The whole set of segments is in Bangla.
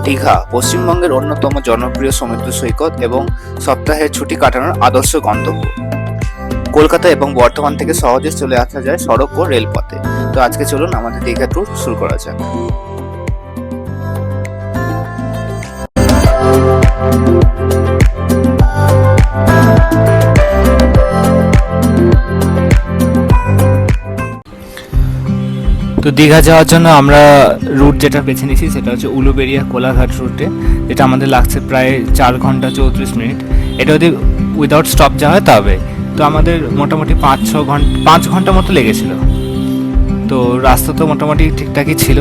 দীঘা পশ্চিমবঙ্গের অন্যতম জনপ্রিয় সমুদ্র সৈকত এবং সপ্তাহের ছুটি কাটানোর আদর্শ গন্তব্য। কলকাতা এবং বর্ধমান থেকে সহজে চলে আসা যায় সড়ক ও রেলপথে। তো আজকে চলুন আমাদের দীঘা ট্যুর শুরু করা যাক। তো দীঘা যাওয়ার জন্য আমরা রুট যেটা বেছে নিয়েছি সেটা হচ্ছে উলুবেড়িয়া কোলাঘাট রুটে, যেটা আমাদের লাগছে প্রায় 4 ঘন্টা 34 মিনিট। এটা যদি উইদাউট স্টপ যাওয়া হয় তবে তো আমাদের মোটামুটি 5 ঘন্টা মতো লেগেছিল। তো রাস্তা তো মোটামুটি ঠিকঠাকই ছিল,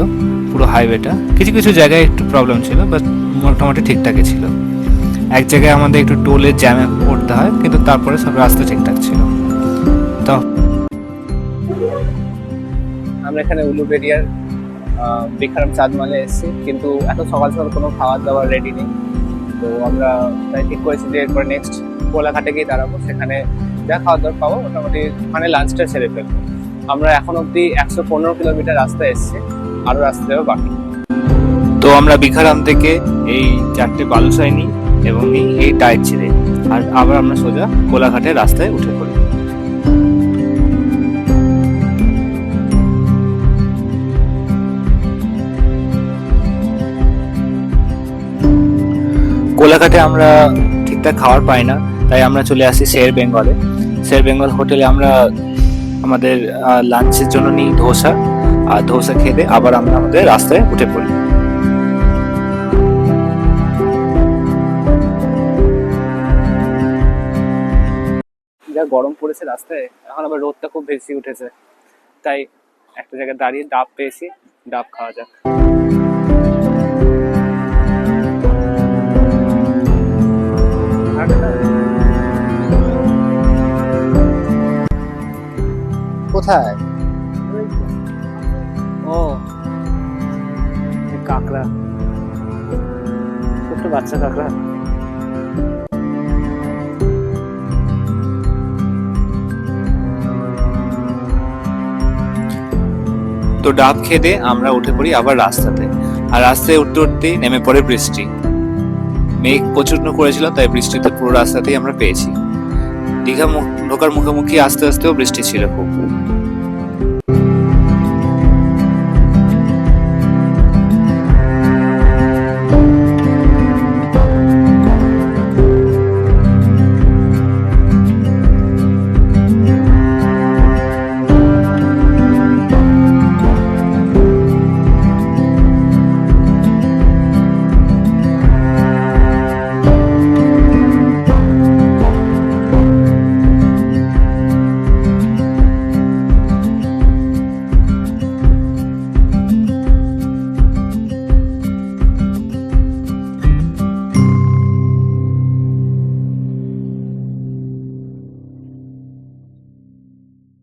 পুরো হাইওয়েটা। কিছু কিছু জায়গায় একটু প্রবলেম ছিল, বাট মোটামুটি ঠিকঠাকই ছিল। এক জায়গায় আমাদের একটু টোলের জ্যামে পড়তে হয়, কিন্তু তারপরে সব রাস্তা ঠিকঠাক ছিল। তো আমরা এখানে উলুবেড়িয়ার বিক্রম চাঁদমালে এসেছি, কিন্তু এত সকাল সকাল কোনো খাওয়ার দাওয়ার রেডি নেই। তো আমরা তাই ঠিক করেছি যে এরপরে নেক্সট কোলাঘাটে গিয়ে দাঁড়াবো, সেখানে যা খাওয়ার দাওয়ার পাবো মোটামুটি মানে লাঞ্চটা সেরে ফেলবো। আমরা এখন অব্দি 115 কিলোমিটার রাস্তা এসেছি, আরও রাস্তা যাবে বাকি। তো আমরা বিখারাম থেকে এই 4টে বালুশাই নিই এবং নিই এই টায়ার ছিঁড়ে, আর আবার আমরা সোজা কোলাঘাটের রাস্তায় উঠে পড়ি। কোলাঘাটে আমরা ঠিকঠাক খাবার পাই না, তাই আমরা চলে আসি শের বেঙ্গলে। শের বেঙ্গল হোটেলে আমরা আমাদের লাঞ্চের জন্য নিই ধোসা, আর ধোসা খেতে আবার আমরা আমাদের রাস্তায় উঠে পড়ি। যা গরম পড়েছে রাস্তায়, এখন আবার রোদটা খুব বেশি উঠেছে, তাই একটা জায়গায় দাঁড়িয়ে ডাব পেয়েছি, ডাব খাওয়া যাক। কোথায়? ও কাঁকড়া, ছোট্ট বাচ্চা কাঁকড়া। তো ডাব খেতে আমরা উঠে পড়ি আবার রাস্তাতে, আর রাস্তায় উঠতে উঠতেই নেমে পড়ে বৃষ্টি। মেঘ প্রচন্ড করেছিল, তাই বৃষ্টিতে পুরো রাস্তাতেই আমরা পেয়েছি। দীঘা ঢোকার মুখোমুখি আস্তে আস্তেও বৃষ্টি ছিল খুব।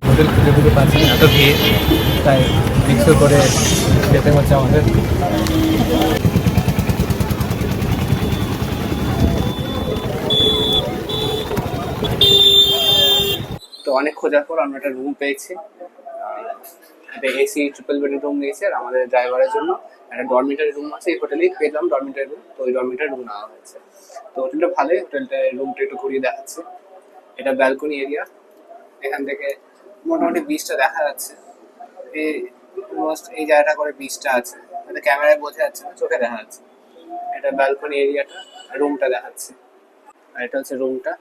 হোটেল খুঁজে খুঁজে পাচ্ছি না, এত ভিড়, তাই রিক্সা করে যেতে হচ্ছে আমাদের। তো অনেক খোঁজার পর আমরা একটা রুম পেয়েছি, একটা এসি ট্রিপল বেডের রুম নিয়েছি, আর আমাদের ড্রাইভারের জন্য একটা ডরমিটারি রুম আছে। এই হোটেলেই পেলাম ডরমিটারি রুম, তো ওই ডরমিটারি রুম নেওয়া হয়েছে। তো হোটেলটা ভালোই, হোটেলটার রুমটা একটু ঘুরিয়ে দেখাচ্ছে। এটা ব্যালকনি এরিয়া, এখান থেকে মোটামুটি বিচটা দেখা যাচ্ছে। এই জায়গাটা করে বিচটা আছে, মানে ক্যামেরায় বোঝা যাচ্ছে না, চোখে দেখা যাচ্ছে। এটা ব্যালকনি এরিয়াটা, রুমটা দেখাচ্ছে। আর এটা হচ্ছে রুমটা।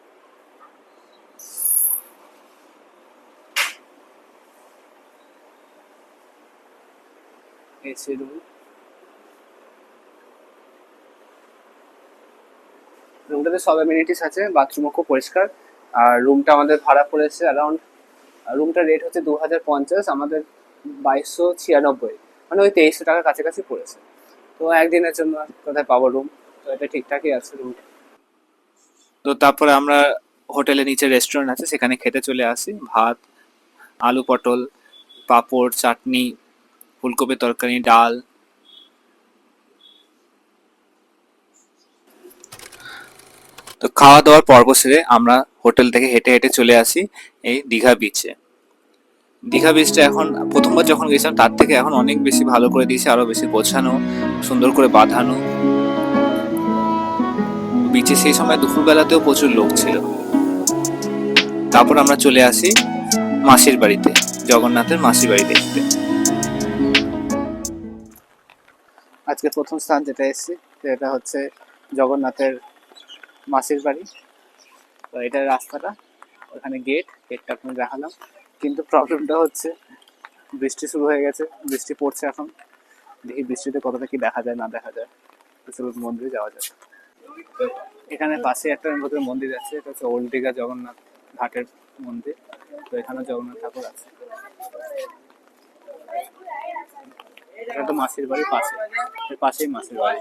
এসি রুম, রুমটাতে সব অ্যামিনিটিস আছে, বাথরুমও খুব পরিষ্কার। আর রুমটা আমাদের ভাড়া পড়েছে অ্যারাউন্ড, রুমটার রেট হচ্ছে 2050, আমাদের 2296, মানে ওই 2300 টাকার কাছাকাছি পড়েছে। তো একদিনের জন্য কোথায় পাবো রুম, তো এটা ঠিকঠাকই আছে রুমটা। তো তারপরে আমরা হোটেলের নিচে রেস্টুরেন্ট আছে, সেখানে খেতে চলে আসি। ভাত, আলু পটল, পাঁপড়, চাটনি, ফুলকপি তরকারি, ডাল। তো খাওয়া দাওয়ার পর্ব সেরে আমরা হোটেল থেকে হেঁটে হেঁটে চলে আসি এই দীঘা বিচে। দীঘা বিচটা এখন, প্রথমবার যখন গেছিলাম তার থেকে এখন অনেক বেশি ভালো করে দিয়েছে, আরো বেশি গোছানো, সুন্দর করে বাঁধানো। বিচে সেই সময় দুপুরবেলাতেও প্রচুর লোক ছিল। তারপর আমরা চলে আসি মাসির বাড়িতে, জগন্নাথের মাসির বাড়ি দেখতে। আজকে প্রথম স্থান যেটা এসেছি এটা হচ্ছে জগন্নাথের মাসির বাড়ি। তো এটা রাস্তাটা, ওখানে গেটটা আপনাকে দেখালাম। কিন্তু প্রবলেমটা হচ্ছে বৃষ্টি শুরু হয়ে গেছে, বৃষ্টি পড়ছে এখন। দেখি বৃষ্টিতে কতটা কি দেখা যায় না দেখা যায়। চলুন মন্দিরে যাওয়া যায়। এখানে পাশে একটা মন্দির আছে, এটা হচ্ছে ওল্ড দীঘা জগন্নাথ ঘাটের মন্দির। তো এখানে জগন্নাথ ঠাকুর আছে। এটা তো মাসির বাড়ির পাশে, এর পাশেই মাসির বাড়ি।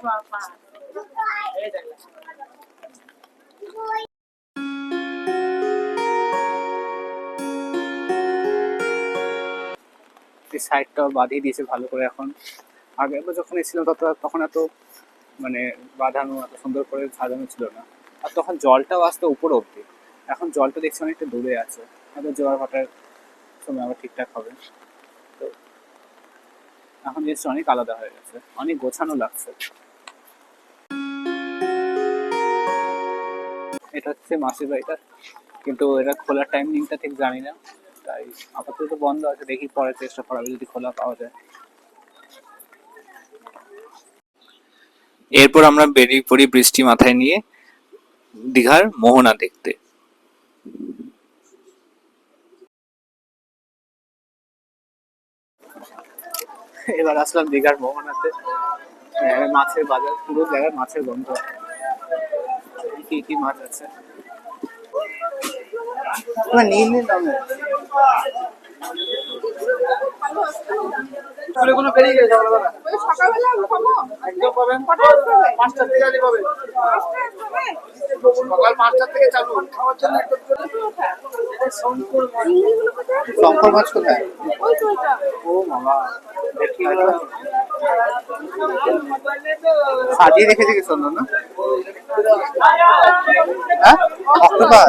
এই সাইডটা বাঁধিয়ে দিয়েছে ভালো করে এখন। আগে যখন এসেছিলাম তখন এত মানে বাঁধানো, এত সুন্দর করে সাজানো ছিল না। আর তখন জলটাও আসতো উপরে অব্দি। এখন জলটা দেখছি অনেকটা দূরে আছে, হয়তো জোয়ার ভাটার সময় আবার ঠিকঠাক হবে। তো এখন জিনিসটা অনেক আলাদা হয়ে গেছে, অনেক গোছানো লাগছে। এটা হচ্ছে মাসির বাড়িটা, কিন্তু এটা খোলার টাইমিংটা ঠিক জানি না, তাই আপাতত বন্ধ আছে। দেখি পরে চেষ্টা করা যদি খোলা পাওয়া যায়। এরপর আমরা বেরিয়ে পড়ি বৃষ্টি মাথায় নিয়ে দীঘার মোহনা দেখতে। এবার আসলাম দীঘার মোহনাতে। মাছের বাজার, পুরো জায়গায় মাছের গন্ধ। কি কি মাছ আছে নীল নীল রঙের। কোনো বেরিয়ে গেছে সকালবেলা একদম পাবেন 5টার থেকে আগে পাবেন। সকাল 5টার থেকে চালু খাওয়ার জন্য। শঙ্কর মাছ কোথায়? ও মামা, সাজিয়ে রেখেছে কি সুন্দর না? হ্যাঁ, অক্টোপাস।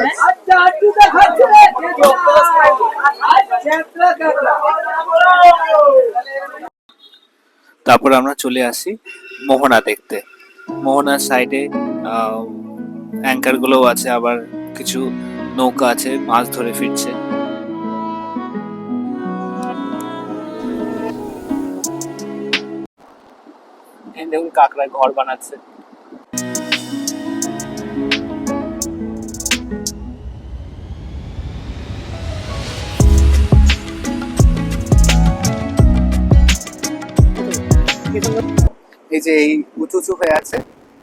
তারপর আমরা চলে আসি মোহনা দেখতে। মোহনার সাইডে অ্যাঙ্কার গুলো আছে, আবার কিছু নৌকা আছে, মাছ ধরে ফিরছে। দেখুন কাকড়ায় ঘর বানাচ্ছে। এই যে এই উঁচু উঁচু হয়ে আছে,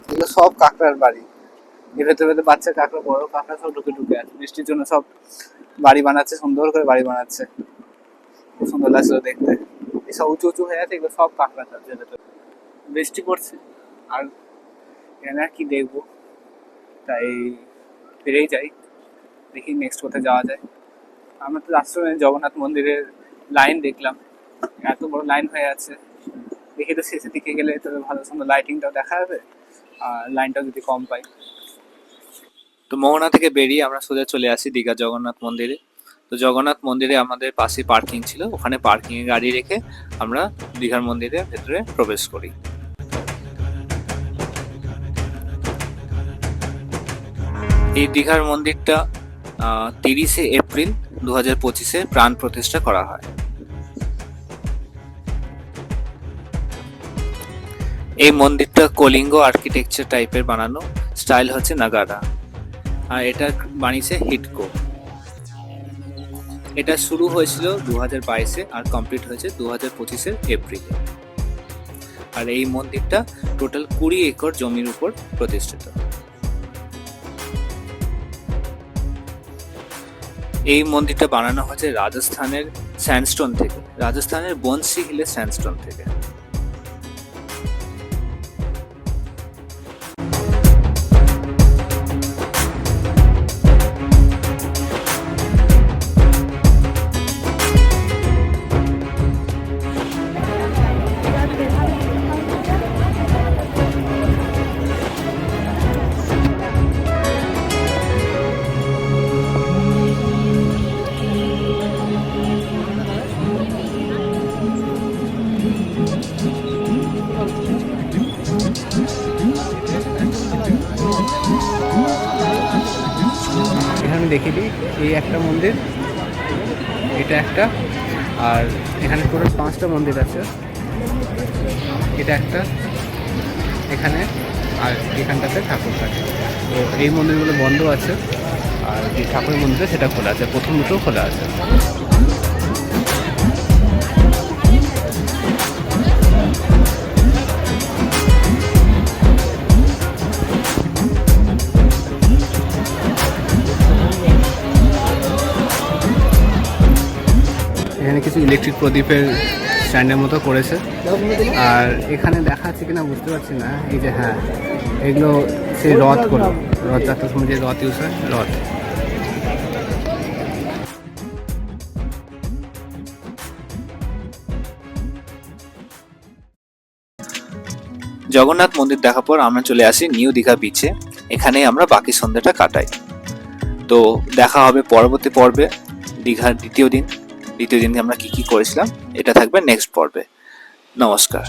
এগুলো সব কাঁকড়ার বাড়ি। এর ভেতরে বাচ্চা কাঁকড়া, বড় কাঁকড়া সব ঢুকে ঢুকে আছে। বৃষ্টির জন্য সব বাড়ি বানাচ্ছে, সুন্দর করে বাড়ি বানাচ্ছে। খুব সুন্দর লাগছিল দেখতে। এসব উঁচু উঁচু হয়ে আছে, এগুলো সব কাঁকড়া আছে ভেতরে। বৃষ্টি পড়ছে আর এখানে আর কি দেখবো, তাই ফিরেই যাই। দেখি নেক্সট কোথায় যাওয়া যায়। আমরা তো আশ্রমে জগন্নাথ মন্দিরের লাইন দেখলাম, এত বড় লাইন হয়ে আছে। দেখি তো শেষের দিকে গেলে তো ভালো সুন্দর লাইটিংটাও দেখা যাবে, আর লাইনটাও যদি কম পাই। তো মোহনা থেকে বেরিয়ে আমরা সোজা চলে আসি দীঘা জগন্নাথ মন্দিরে। তো জগন্নাথ মন্দিরে আমাদের পাশে পার্কিং ছিল, ওখানে পার্কিং এ গাড়ি রেখে আমরা দীঘার মন্দিরের ভেতরে প্রবেশ করি। এই দীঘার মন্দিরটা 30শে এপ্রিল 2025-এ প্রাণ প্রতিষ্ঠা করা হয়। এই মন্দিরটা কলিঙ্গ আর্কিটেকচার টাইপের বানানো, স্টাইল হচ্ছে নাগারা। আর এটা বানিয়েছে হিটকো। এটা শুরু হয়েছিল 2022-এ আর কমপ্লিট হয়েছে 2025-এর এপ্রিলে। আর এই মন্দিরটা টোটাল 20 একর জমির উপর প্রতিষ্ঠিত। এই মন্দিরটা বানানো হয়েছে রাজস্থানের স্যান্ডস্টোন থেকে, রাজস্থানের বনসি হিলের স্যান্ডস্টোন থেকে। আমি দেখিয়ে দিই, এই একটা মন্দির, এটা একটা, আর এখানে টোটাল 5টা মন্দির আছে। এটা একটা, এখানে, আর এখানটাতে ঠাকুর থাকে। তো এই মন্দিরগুলো বন্ধ আছে, আর যে ঠাকুরের মন্দির সেটা খোলা আছে, প্রথম দুটো খোলা আছে। এখানে কিছু ইলেকট্রিক প্রদীপের স্ট্যান্ডের মতো করেছে, আর এখানে দেখা যাচ্ছে কিনা বুঝতে পারছি না। এই যে হ্যাঁ, এগুলো সেই রথগুলো, রথযাত্রার সময় যে রথ ইউজ হয়, রথ। জগন্নাথ মন্দির দেখার পর আমরা চলে আসি নিউ দীঘা বিচে। এখানেই আমরা বাকি সন্ধ্যাটা কাটাই। তো দেখা হবে পরবর্তী পর্বে, দীঘার দ্বিতীয় দিন আমরা কি কি করেছিলাম এটা থাকবে নেক্সট পর্বে। নমস্কার।